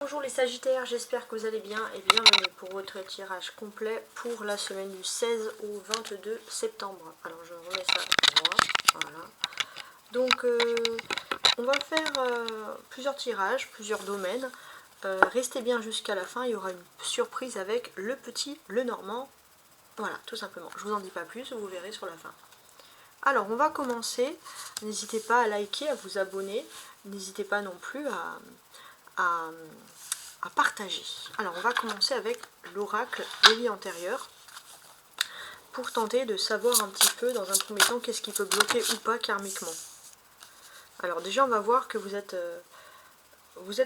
Bonjour les Sagittaires, j'espère que vous allez bien et bienvenue pour votre tirage complet pour la semaine du 16 au 22 septembre. Alors je remets ça droit, voilà. Donc on va faire plusieurs tirages, plusieurs domaines. Restez bien jusqu'à la fin, il y aura une surprise avec le petit, le normand. Voilà, tout simplement. Je vous en dis pas plus, vous verrez sur la fin. Alors on va commencer, n'hésitez pas à liker, à vous abonner, n'hésitez pas non plus à partager. Alors on va commencer avec l'oracle des vies antérieures pour tenter de savoir un petit peu dans un premier temps qu'est-ce qui peut bloquer ou pas karmiquement. Alors déjà on va voir que vous êtes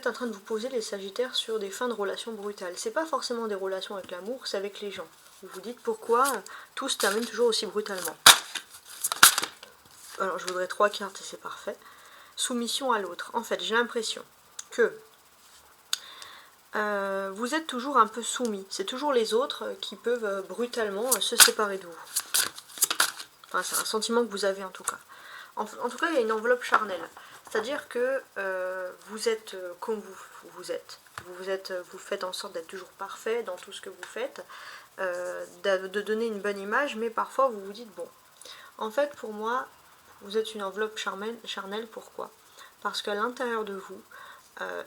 en train de vous poser les Sagittaires sur des fins de relations brutales. C'est pas forcément des relations avec l'amour, c'est avec les gens. Vous vous dites pourquoi tout se termine toujours aussi brutalement. Alors je voudrais 3 cartes et c'est parfait. Soumission à l'autre. En fait j'ai l'impression que vous êtes toujours un peu soumis. C'est toujours les autres qui peuvent brutalement se séparer de vous. Enfin, c'est un sentiment que vous avez en tout cas. En tout cas, il y a une enveloppe charnelle. C'est-à-dire que vous êtes comme vous êtes. Vous faites en sorte d'être toujours parfait dans tout ce que vous faites, de donner une bonne image, mais parfois vous vous dites, bon, en fait pour moi, vous êtes une enveloppe charnelle, pourquoi? Parce qu'à l'intérieur de vous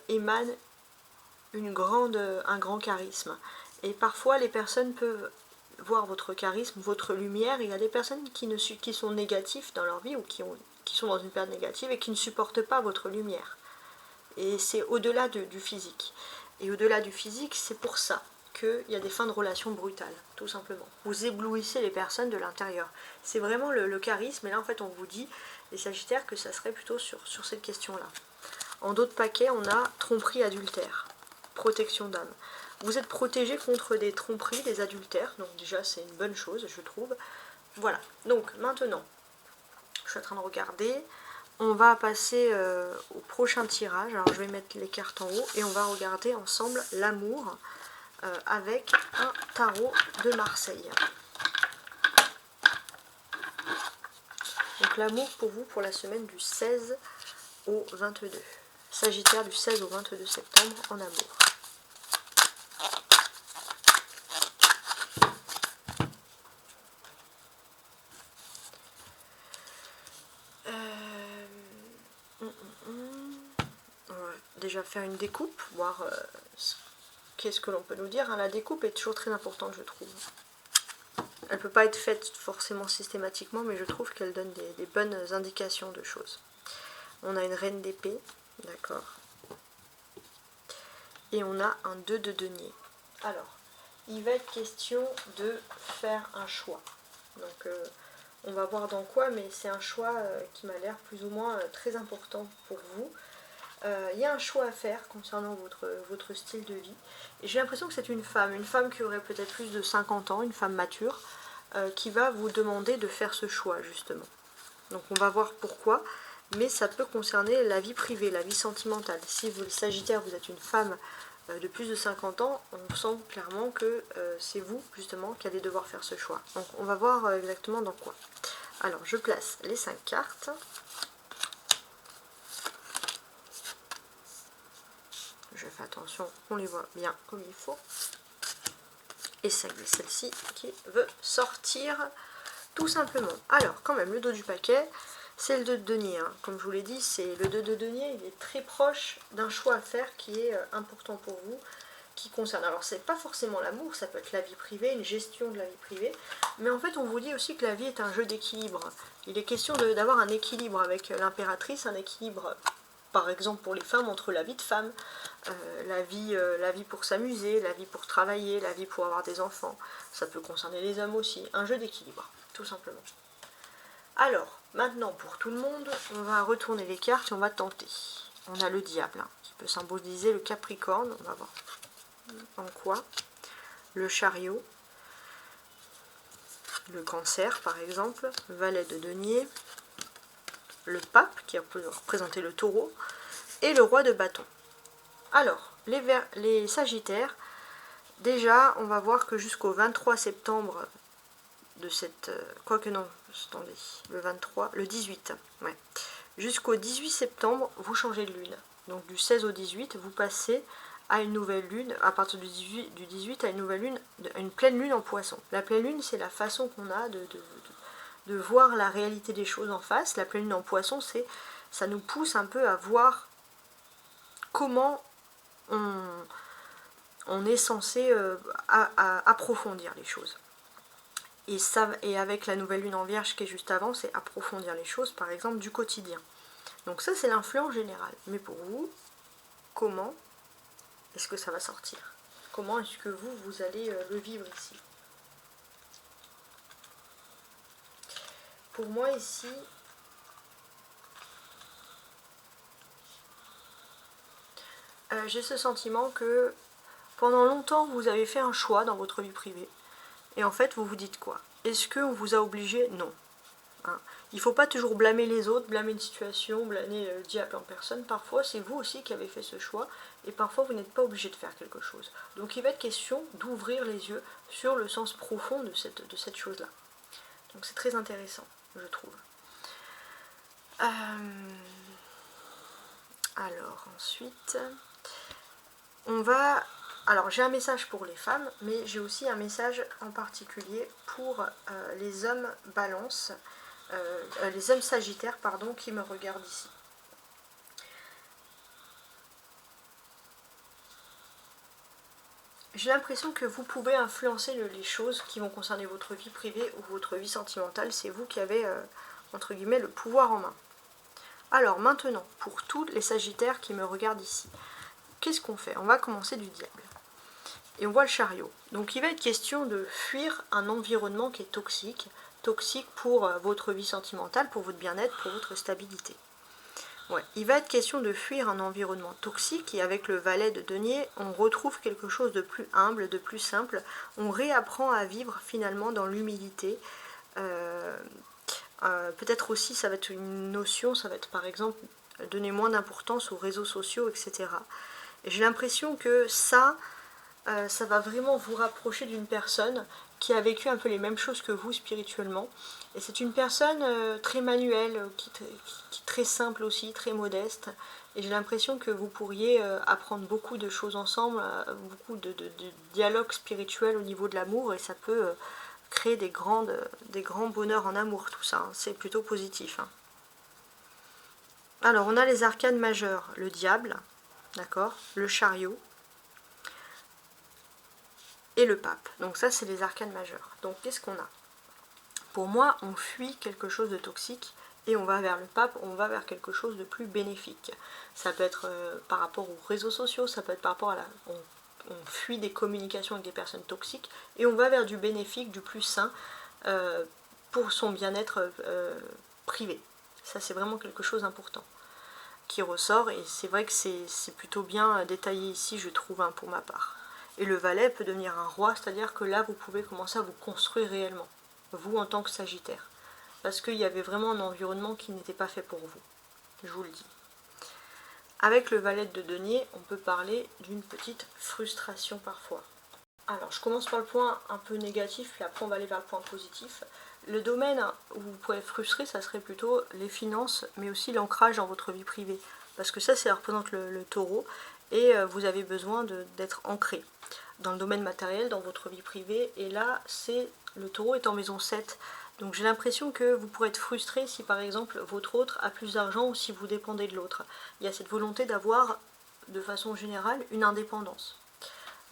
émane un grand charisme. Et parfois les personnes peuvent voir votre charisme, votre lumière, et il y a des personnes qui sont négatives dans leur vie ou qui sont dans une période négative et qui ne supportent pas votre lumière. Et c'est au-delà du physique. Et au-delà du physique, c'est pour ça qu'il y a des fins de relations brutales, tout simplement. Vous éblouissez les personnes de l'intérieur. C'est vraiment le charisme, et là en fait on vous dit, les Sagittaires, que ça serait plutôt sur cette question-là. En d'autres paquets, on a tromperie adultère. Protection d'âme. Vous êtes protégé contre des tromperies, des adultères, donc déjà c'est une bonne chose, je trouve. Voilà, donc maintenant, je suis en train de regarder, on va passer au prochain tirage. Alors je vais mettre les cartes en haut et on va regarder ensemble l'amour avec un tarot de Marseille. Donc l'amour pour vous pour la semaine du 16 au 22. Sagittaire du 16 au 22 septembre en amour. Déjà faire une découpe, voir qu'est-ce que l'on peut nous dire. La découpe est toujours très importante, je trouve. Elle ne peut pas être faite forcément systématiquement, mais je trouve qu'elle donne des bonnes indications de choses. On a une reine d'épée, d'accord. Et on a un 2 de denier. Alors, il va être question de faire un choix. Donc, on va voir dans quoi, mais c'est un choix qui m'a l'air plus ou moins très important pour vous. Il y a un choix à faire concernant votre style de vie. Et j'ai l'impression que c'est une femme qui aurait peut-être plus de 50 ans, une femme mature, qui va vous demander de faire ce choix justement. Donc on va voir pourquoi, mais ça peut concerner la vie privée, la vie sentimentale. Si vous, le Sagittaire, vous êtes une femme de plus de 50 ans, on sent clairement que c'est vous justement qui allez devoir faire ce choix. Donc on va voir exactement dans quoi. Alors je place les 5 cartes. Je fais attention qu'on les voit bien comme il faut. Et c'est celle-ci qui veut sortir tout simplement. Alors quand même le dos du paquet, c'est le 2 de denier. Hein. Comme je vous l'ai dit, c'est le 2 de denier, il est très proche d'un choix à faire qui est important pour vous, qui concerne. Alors c'est pas forcément l'amour, ça peut être la vie privée, une gestion de la vie privée, mais en fait on vous dit aussi que la vie est un jeu d'équilibre. Il est question d'avoir un équilibre avec l'impératrice, un équilibre par exemple pour les femmes entre la vie de femme, la vie pour s'amuser, la vie pour travailler, la vie pour avoir des enfants. Ça peut concerner les hommes aussi. Un jeu d'équilibre, tout simplement. Alors, maintenant pour tout le monde, on va retourner les cartes et on va tenter. On a le diable, hein, qui peut symboliser le Capricorne. On va voir en quoi. Le chariot. Le Cancer, par exemple. Le valet de denier. Le pape, qui peut représenter le taureau. Et le roi de bâton. Alors, les Sagittaires, déjà, on va voir que jusqu'au 23 septembre de cette... Quoique non, attendez, le 18, ouais. Jusqu'au 18 septembre, vous changez de lune. Donc du 16 au 18, vous passez à une nouvelle lune, à partir du 18 à une nouvelle lune, à une pleine lune en Poisson. La pleine lune, c'est la façon qu'on a de voir la réalité des choses en face. La pleine lune en Poisson, ça nous pousse un peu à voir comment on est censé approfondir les choses. Et avec la nouvelle lune en Vierge qui est juste avant, c'est approfondir les choses, par exemple, du quotidien. Donc ça, c'est l'influence générale. Mais pour vous, comment est-ce que ça va sortir? Comment est-ce que vous allez le vivre ici? Pour moi, ici, j'ai ce sentiment que pendant longtemps, vous avez fait un choix dans votre vie privée. Et en fait, vous vous dites quoi? Est-ce qu'on vous a obligé? Non. Hein. Il ne faut pas toujours blâmer les autres, blâmer une situation, blâmer le diable en personne. Parfois, c'est vous aussi qui avez fait ce choix. Et parfois, vous n'êtes pas obligé de faire quelque chose. Donc, il va être question d'ouvrir les yeux sur le sens profond de cette chose-là. Donc, c'est très intéressant, je trouve. Alors, ensuite, on va... Alors, j'ai un message pour les femmes, mais j'ai aussi un message en particulier pour les hommes balance, les hommes sagittaires, pardon, qui me regardent ici. J'ai l'impression que vous pouvez influencer les choses qui vont concerner votre vie privée ou votre vie sentimentale. C'est vous qui avez, entre guillemets, le pouvoir en main. Alors, maintenant, pour tous les sagittaires qui me regardent ici, qu'est-ce qu'on fait? On va commencer du diable. Et on voit le chariot. Donc il va être question de fuir un environnement qui est toxique pour votre vie sentimentale, pour votre bien-être, pour votre stabilité. Ouais. Il va être question de fuir un environnement toxique et avec le valet de denier, on retrouve quelque chose de plus humble, de plus simple. On réapprend à vivre finalement dans l'humilité. Peut-être aussi ça va être une notion, ça va être par exemple donner moins d'importance aux réseaux sociaux, etc. Et j'ai l'impression que ça va vraiment vous rapprocher d'une personne qui a vécu un peu les mêmes choses que vous spirituellement. Et c'est une personne très manuelle, qui est très simple aussi, très modeste. Et j'ai l'impression que vous pourriez apprendre beaucoup de choses ensemble, beaucoup de dialogues spirituels au niveau de l'amour. Et ça peut créer des grands bonheurs en amour, tout ça. Hein. C'est plutôt positif. Hein. Alors, on a les arcanes majeurs. Le diable, d'accord, le chariot, et le pape. Donc ça, c'est les arcanes majeurs. Donc qu'est-ce qu'on a? Pour moi, on fuit quelque chose de toxique et on va vers le pape, on va vers quelque chose de plus bénéfique. Ça peut être par rapport aux réseaux sociaux, ça peut être par rapport à on fuit des communications avec des personnes toxiques et on va vers du bénéfique, du plus sain pour son bien-être privé. Ça, c'est vraiment quelque chose d'important qui ressort et c'est vrai que c'est plutôt bien détaillé ici, je trouve, hein, pour ma part. Et le valet peut devenir un roi, c'est-à-dire que là, vous pouvez commencer à vous construire réellement, vous en tant que sagittaire. Parce qu'il y avait vraiment un environnement qui n'était pas fait pour vous, je vous le dis. Avec le valet de denier, on peut parler d'une petite frustration parfois. Alors, je commence par le point un peu négatif, puis après on va aller vers le point positif. Le domaine où vous pouvez être frustré, ça serait plutôt les finances, mais aussi l'ancrage dans votre vie privée. Parce que ça représente le taureau, et vous avez besoin d'être ancré dans le domaine matériel, dans votre vie privée, et là, le taureau est en maison 7. Donc j'ai l'impression que vous pourrez être frustré si par exemple votre autre a plus d'argent ou si vous dépendez de l'autre. Il y a cette volonté d'avoir, de façon générale, une indépendance.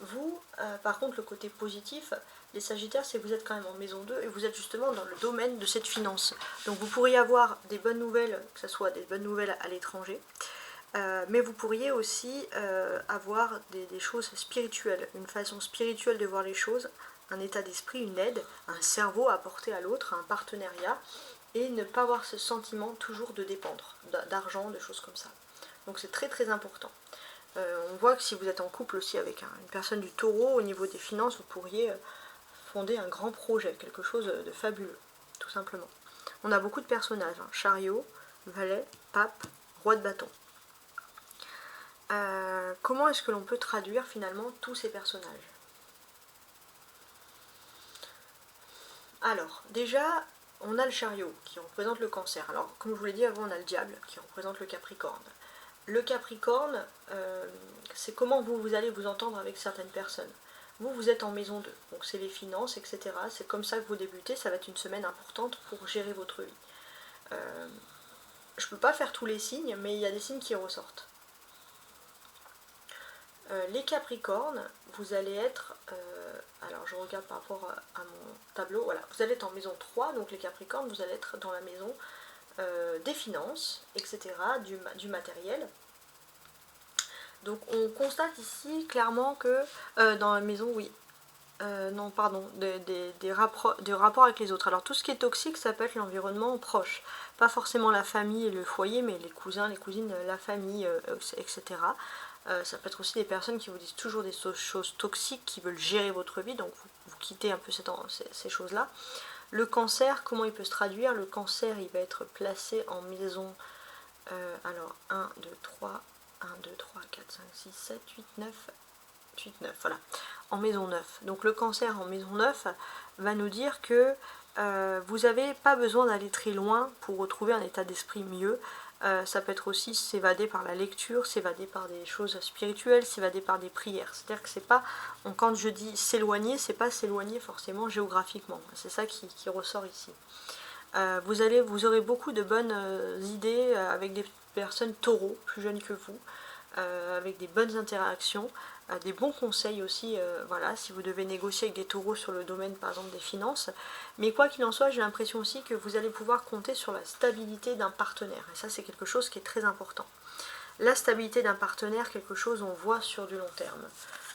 Vous, par contre, le côté positif, les sagittaires, c'est que vous êtes quand même en maison 2 et vous êtes justement dans le domaine de cette finance. Donc vous pourriez avoir des bonnes nouvelles, que ce soit des bonnes nouvelles à l'étranger, mais vous pourriez aussi avoir des choses spirituelles, une façon spirituelle de voir les choses, un état d'esprit, une aide, un cerveau à apporter à l'autre, un partenariat, et ne pas avoir ce sentiment toujours de dépendre, d'argent, de choses comme ça. Donc c'est très très important. On voit que si vous êtes en couple aussi avec une personne du taureau, au niveau des finances, vous pourriez fonder un grand projet, quelque chose de fabuleux, tout simplement. On a beaucoup de personnages, hein, chariot, valet, pape, roi de bâton. Comment est-ce que l'on peut traduire finalement tous ces personnages? Alors, déjà, on a le chariot qui représente le cancer. Alors, comme je vous l'ai dit avant, on a le diable qui représente le capricorne. Le Capricorne, c'est comment vous allez vous entendre avec certaines personnes. Vous êtes en maison 2, donc c'est les finances, etc. C'est comme ça que vous débutez, ça va être une semaine importante pour gérer votre vie. Je ne peux pas faire tous les signes, mais il y a des signes qui ressortent. Les Capricornes, vous allez être, alors je regarde par rapport à mon tableau, voilà, vous allez être en maison 3, donc les Capricornes, vous allez être dans la maison des finances, etc., du matériel. Donc on constate ici clairement que dans la maison, oui, non pardon, des rapports avec les autres. Alors tout ce qui est toxique, ça peut être l'environnement proche, pas forcément la famille et le foyer, mais les cousins, les cousines, la famille, etc. Ça peut être aussi des personnes qui vous disent toujours des choses toxiques, qui veulent gérer votre vie, donc vous quittez un peu ces choses-là. Le cancer, comment il peut se traduire? Le cancer, il va être placé en maison, alors 1, 2, 3, 1, 2, 3, 4, 5, 6, 7, 8, 9, 8, 9, voilà, en maison 9. Donc le cancer en maison 9 va nous dire que vous n'avez pas besoin d'aller très loin pour retrouver un état d'esprit mieux. Ça peut être aussi s'évader par la lecture, s'évader par des choses spirituelles, s'évader par des prières. C'est-à-dire que c'est pas, quand je dis s'éloigner, c'est pas s'éloigner forcément géographiquement. C'est ça qui ressort ici. Vous aurez beaucoup de bonnes idées avec des personnes taureaux, plus jeunes que vous, avec des bonnes interactions, des bons conseils aussi, voilà, si vous devez négocier avec des taureaux sur le domaine par exemple des finances. Mais quoi qu'il en soit, j'ai l'impression aussi que vous allez pouvoir compter sur la stabilité d'un partenaire. Et ça, c'est quelque chose qui est très important. La stabilité d'un partenaire, quelque chose on voit sur du long terme.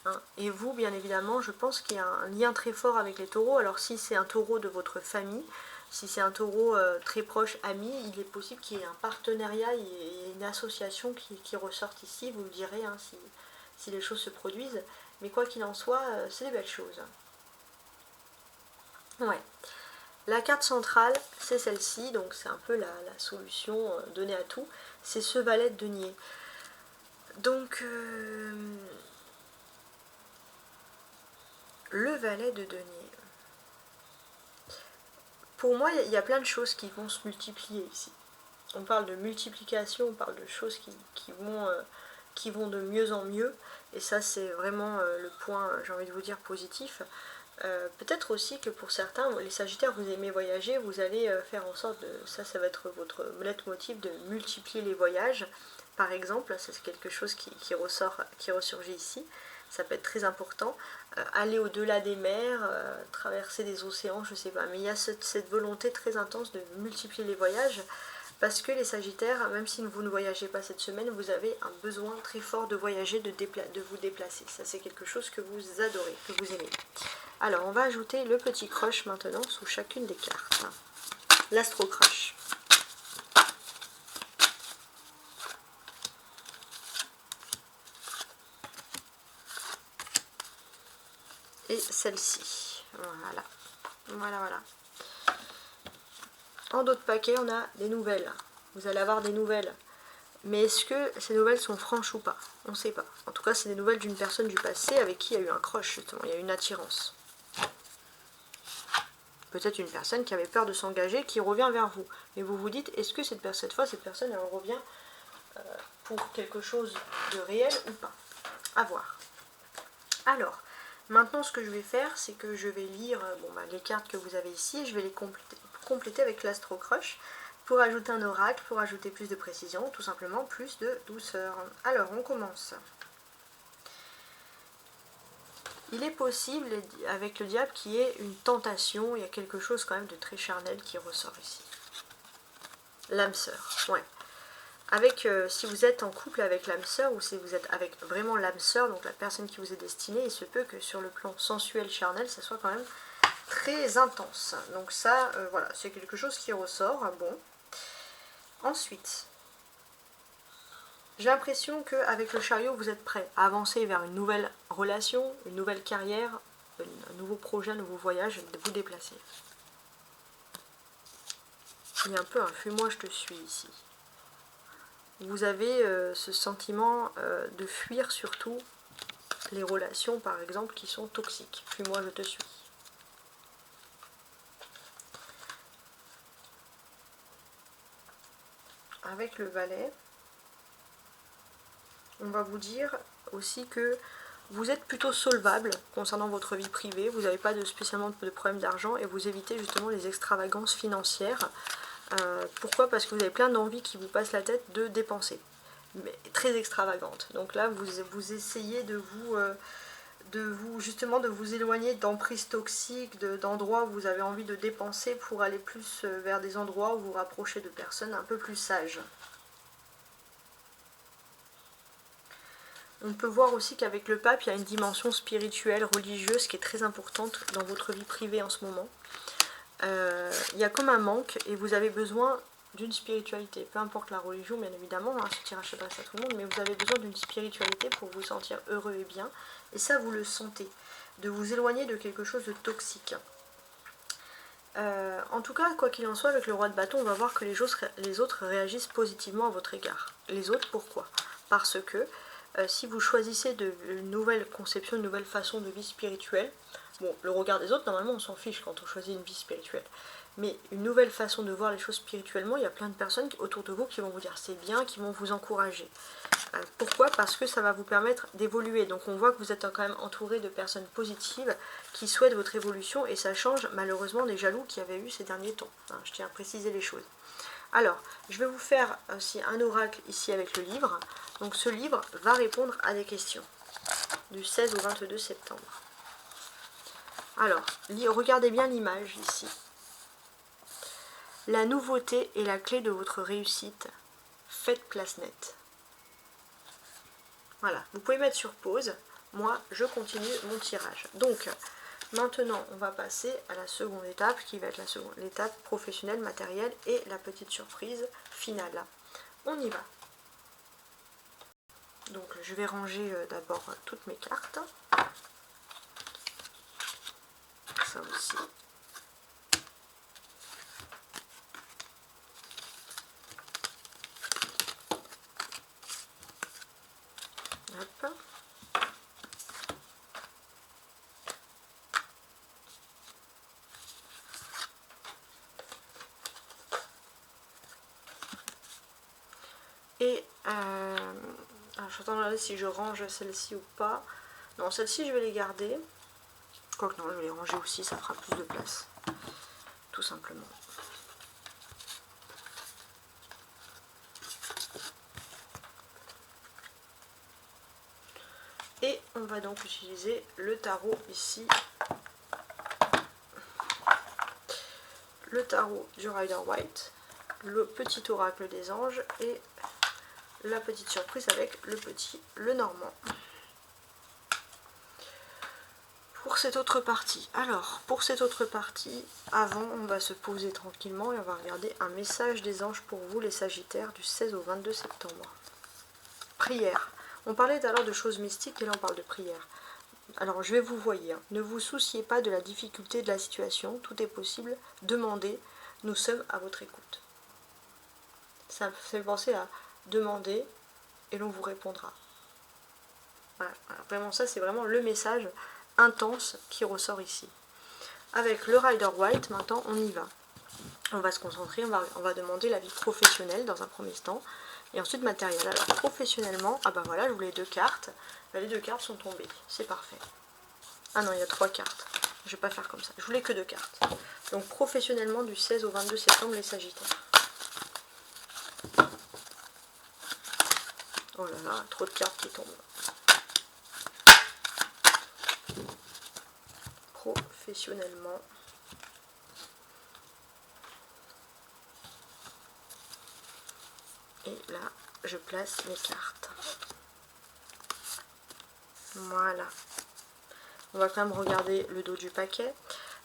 Hein. Et vous, bien évidemment, je pense qu'il y a un lien très fort avec les taureaux. Alors si c'est un taureau de votre famille, si c'est un taureau très proche, ami, il est possible qu'il y ait un partenariat, il y ait une association qui ressorte ici, vous me direz hein, si les choses se produisent. Mais quoi qu'il en soit, c'est des belles choses. Ouais. La carte centrale, c'est celle-ci, donc c'est un peu la solution donnée à tout. C'est ce valet de denier. Donc, le valet de denier. Pour moi, il y a plein de choses qui vont se multiplier ici. On parle de multiplication, on parle de choses qui vont de mieux en mieux. Et ça, c'est vraiment le point, j'ai envie de vous dire, positif. Peut-être aussi que pour certains, les Sagittaires, vous aimez voyager, vous allez faire en sorte de, ça va être votre leitmotiv, de multiplier les voyages. Par exemple, ça c'est quelque chose qui ressurgit ici, ça peut être très important. Aller au-delà des mers, traverser des océans, je sais pas, mais il y a cette volonté très intense de multiplier les voyages, parce que les Sagittaires, même si vous ne voyagez pas cette semaine, vous avez un besoin très fort de voyager, de vous déplacer. Ça c'est quelque chose que vous adorez, que vous aimez. Alors, on va ajouter le petit crush maintenant sous chacune des cartes. L'astro crush. Et celle-ci. Voilà. Voilà. En d'autres paquets, on a des nouvelles. Vous allez avoir des nouvelles. Mais est-ce que ces nouvelles sont franches ou pas? On ne sait pas. En tout cas, c'est des nouvelles d'une personne du passé avec qui il y a eu un crush, justement. Il y a eu une attirance. Peut-être une personne qui avait peur de s'engager, qui revient vers vous. Et vous vous dites, est-ce que cette fois, cette personne, elle revient pour quelque chose de réel ou pas? À voir. Alors, maintenant ce que je vais faire, c'est que je vais lire les cartes que vous avez ici, je vais les compléter avec l'Astro Crush pour ajouter un oracle, pour ajouter plus de précision, tout simplement plus de douceur. Alors, on commence. Il est possible, avec le diable, qu'il y ait une tentation, il y a quelque chose quand même de très charnel qui ressort ici. L'âme sœur, ouais. Avec, si vous êtes en couple avec l'âme sœur, ou si vous êtes avec vraiment l'âme sœur, donc la personne qui vous est destinée, il se peut que sur le plan sensuel, charnel, ça soit quand même très intense. Donc ça, voilà, c'est quelque chose qui ressort, bon. Ensuite, j'ai l'impression qu'avec le chariot, vous êtes prêt à avancer vers une nouvelle relation, une nouvelle carrière, un nouveau projet, un nouveau voyage, de vous déplacer. Il y a un peu un fuis-moi, je te suis ici. Vous avez ce sentiment de fuir surtout les relations, par exemple, qui sont toxiques. Fuis-moi, je te suis. Avec le valet, on va vous dire aussi que vous êtes plutôt solvable concernant votre vie privée, vous n'avez pas spécialement de problème d'argent et vous évitez justement les extravagances financières. Pourquoi? Parce que vous avez plein d'envies qui vous passent la tête de dépenser, mais très extravagantes. Donc là, vous essayez de vous éloigner d'emprises toxiques, d'endroits où vous avez envie de dépenser pour aller plus vers des endroits où vous vous rapprochez de personnes un peu plus sages. On peut voir aussi qu'avec le pape, il y a une dimension spirituelle, religieuse qui est très importante dans votre vie privée en ce moment. Il y a comme un manque et vous avez besoin d'une spiritualité, peu importe la religion bien évidemment, hein, ce tirage s'adresse à tout le monde, mais vous avez besoin d'une spiritualité pour vous sentir heureux et bien, et ça vous le sentez, de vous éloigner de quelque chose de toxique. En tout cas, quoi qu'il en soit, avec le roi de bâton, on va voir que les autres réagissent positivement à votre égard. Les autres, pourquoi? Parce que si vous choisissez une nouvelle conception, une nouvelle façon de vie spirituelle, bon, le regard des autres, normalement, on s'en fiche quand on choisit une vie spirituelle. Mais une nouvelle façon de voir les choses spirituellement, il y a plein de personnes autour de vous qui vont vous dire c'est bien, qui vont vous encourager. Pourquoi? Parce que ça va vous permettre d'évoluer. Donc on voit que vous êtes quand même entouré de personnes positives qui souhaitent votre évolution et ça change malheureusement des jaloux qu'il y avait eu ces derniers temps. Je tiens à préciser les choses. Alors, je vais vous faire aussi un oracle ici avec le livre. Donc ce livre va répondre à des questions du 16 au 22 septembre. Alors, regardez bien l'image ici. La nouveauté est la clé de votre réussite. Faites place nette. Voilà, vous pouvez mettre sur pause. Moi, je continue mon tirage. Donc, maintenant, on va passer à la seconde étape, qui va être l'étape professionnelle, matérielle et la petite surprise finale. On y va. Donc, je vais ranger d'abord toutes mes cartes. Ça aussi. Hop. Et alors, je suis en train de regarder si je range celle-ci ou pas. Non, celle-ci, je vais les garder. Quoique non, je vais les ranger aussi, ça fera plus de place. Tout simplement. Et on va donc utiliser le tarot ici. Le tarot du Rider-Waite, le petit oracle des anges et la petite surprise avec le normand. Pour cette autre partie, alors pour cette autre partie, avant on va se poser tranquillement et on va regarder un message des anges pour vous les Sagittaires du 16 au 22 septembre. Prière. On parlait tout à l'heure de choses mystiques et là on parle de prière. Alors je vais vous voyer, hein. Ne vous souciez pas de la difficulté de la situation, tout est possible, demandez, nous sommes à votre écoute. Ça me fait penser à demander et l'on vous répondra. Voilà, vraiment ça c'est vraiment le message intense qui ressort ici. Avec le Rider-Waite, maintenant on y va. On va se concentrer, on va demander la vie professionnelle dans un premier temps. Et ensuite matériel. Alors professionnellement, ah ben voilà, je voulais 2 cartes. Ben, les 2 cartes sont tombées, c'est parfait. Ah non, il y a 3 cartes. Je vais pas faire comme ça. Je voulais que 2 cartes. Donc professionnellement du 16 au 22 septembre les Sagittaires. Oh là là, trop de cartes qui tombent. Professionnellement. Et là, je place mes cartes. Voilà. On va quand même regarder le dos du paquet.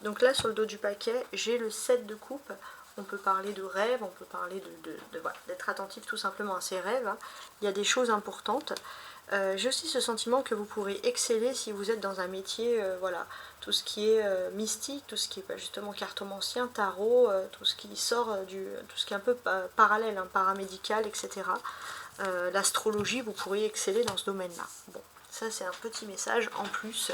Donc là, sur le dos du paquet, j'ai le 7 de coupe. On peut parler de rêve, on peut parler voilà, d'être attentif tout simplement à ses rêves. Hein. Il y a des choses importantes. J'ai aussi ce sentiment que vous pourrez exceller si vous êtes dans un métier, voilà, tout ce qui est mystique, tout ce qui est justement cartomancien, tarot, tout ce qui sort tout ce qui est un peu parallèle, hein, paramédical, etc. L'astrologie, vous pourriez exceller dans ce domaine-là. Bon, ça c'est un petit message en plus,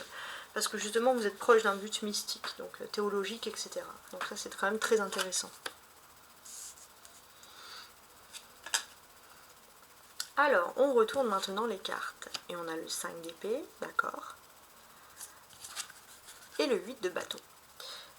parce que justement vous êtes proche d'un but mystique, donc théologique, etc. Donc ça c'est quand même très intéressant. Alors, on retourne maintenant les cartes. Et on a le 5 d'épée, d'accord. Et le 8 de bâton.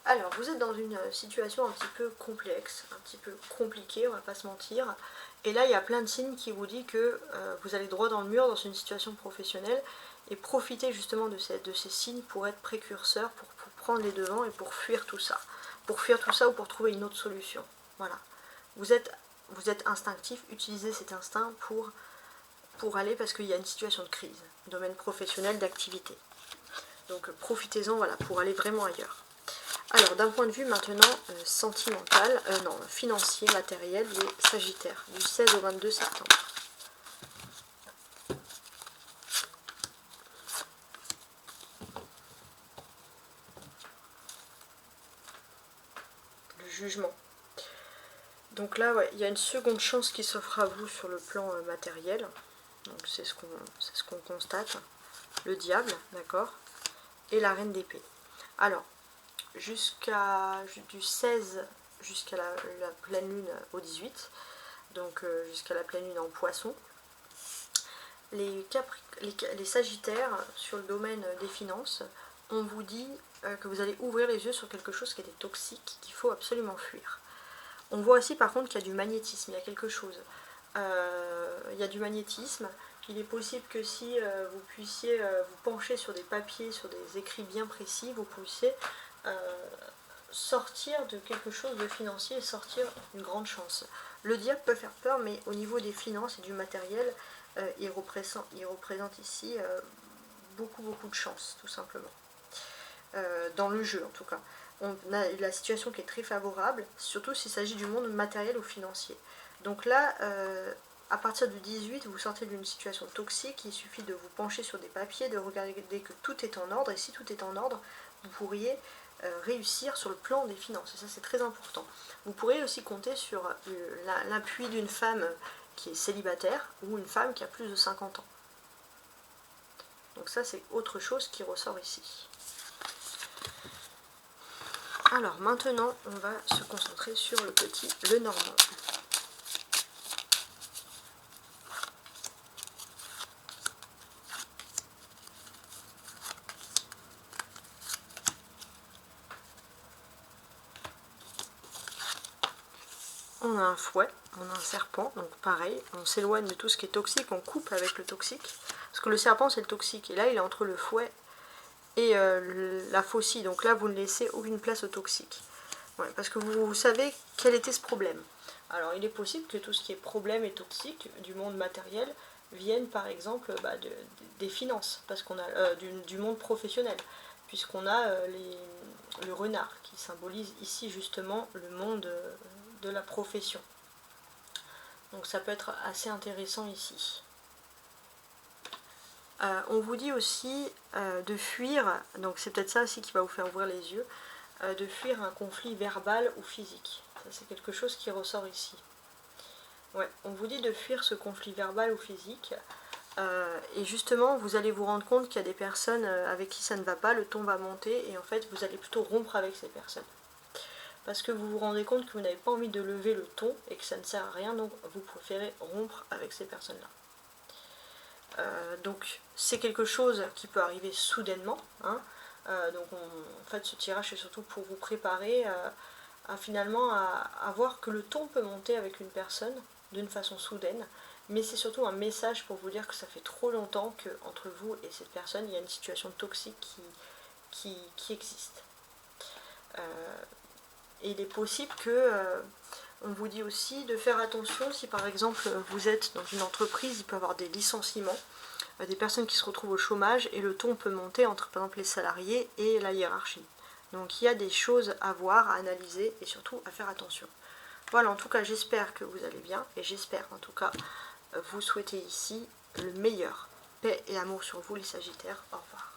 Alors, vous êtes dans une situation un petit peu complexe, un petit peu compliquée, on va pas se mentir. Et là, il y a plein de signes qui vous disent que vous allez droit dans le mur dans une situation professionnelle. Et profitez justement de ces signes pour être précurseur, pour prendre les devants et pour fuir tout ça. Pour fuir tout ça ou pour trouver une autre solution. Voilà. Vous êtes instinctif, utilisez cet instinct pour aller parce qu'il y a une situation de crise, domaine professionnel d'activité. Donc profitez-en, voilà, pour aller vraiment ailleurs. Alors d'un point de vue maintenant sentimental, non, financier, matériel, les Sagittaires, du 16 au 22 septembre. Le jugement. Donc là, ouais, il y a une seconde chance qui s'offre à vous sur le plan matériel. Donc c'est ce qu'on constate. Le diable, d'accord, et la reine d'épée. Alors, du 16 jusqu'à la pleine lune au 18, donc jusqu'à la pleine lune en poisson, les Sagittaires, sur le domaine des finances, on vous dit que vous allez ouvrir les yeux sur quelque chose qui était toxique, qu'il faut absolument fuir. On voit aussi par contre qu'il y a du magnétisme, il y a quelque chose. Il y a du magnétisme. Il est possible que si vous puissiez vous pencher sur des papiers, sur des écrits bien précis, vous puissiez sortir de quelque chose de financier et sortir une grande chance. Le diable peut faire peur, mais au niveau des finances et du matériel, il représente ici beaucoup de chance, tout simplement. Dans le jeu en tout cas. On a la situation qui est très favorable, surtout s'il s'agit du monde matériel ou financier. Donc là, à partir du 18, vous sortez d'une situation toxique, il suffit de vous pencher sur des papiers, de regarder que tout est en ordre, et si tout est en ordre, vous pourriez réussir sur le plan des finances, et ça c'est très important. Vous pourrez aussi compter sur l'appui d'une femme qui est célibataire, ou une femme qui a plus de 50 ans. Donc ça c'est autre chose qui ressort ici. Alors maintenant, on va se concentrer sur le normand. On a un fouet, on a un serpent, donc pareil, on s'éloigne de tout ce qui est toxique, on coupe avec le toxique. Parce que le serpent c'est le toxique, et là il est entre le fouet et la faucille, donc là vous ne laissez aucune place au toxique. Ouais, parce que vous savez quel était ce problème. Alors il est possible que tout ce qui est problème et toxique du monde matériel vienne par exemple des finances, parce qu'on a du monde professionnel, puisqu'on a le renard qui symbolise ici justement le monde de la profession. Donc ça peut être assez intéressant ici. On vous dit aussi de fuir, donc c'est peut-être ça aussi qui va vous faire ouvrir les yeux, de fuir un conflit verbal ou physique. Ça c'est quelque chose qui ressort ici. Ouais, on vous dit de fuir ce conflit verbal ou physique, et justement vous allez vous rendre compte qu'il y a des personnes avec qui ça ne va pas, le ton va monter, et en fait vous allez plutôt rompre avec ces personnes. Parce que vous vous rendez compte que vous n'avez pas envie de lever le ton et que ça ne sert à rien, donc vous préférez rompre avec ces personnes-là. Donc c'est quelque chose qui peut arriver soudainement, hein. Donc en fait ce tirage est surtout pour vous préparer finalement à voir que le ton peut monter avec une personne d'une façon soudaine, mais c'est surtout un message pour vous dire que ça fait trop longtemps qu'entre vous et cette personne il y a une situation toxique qui existe. Et il est possible que on vous dit aussi de faire attention si par exemple vous êtes dans une entreprise, il peut y avoir des licenciements, des personnes qui se retrouvent au chômage et le ton peut monter entre par exemple les salariés et la hiérarchie. Donc il y a des choses à voir, à analyser et surtout à faire attention. Voilà, en tout cas j'espère que vous allez bien et j'espère en tout cas vous souhaiter ici le meilleur. Paix et amour sur vous les Sagittaires. Au revoir.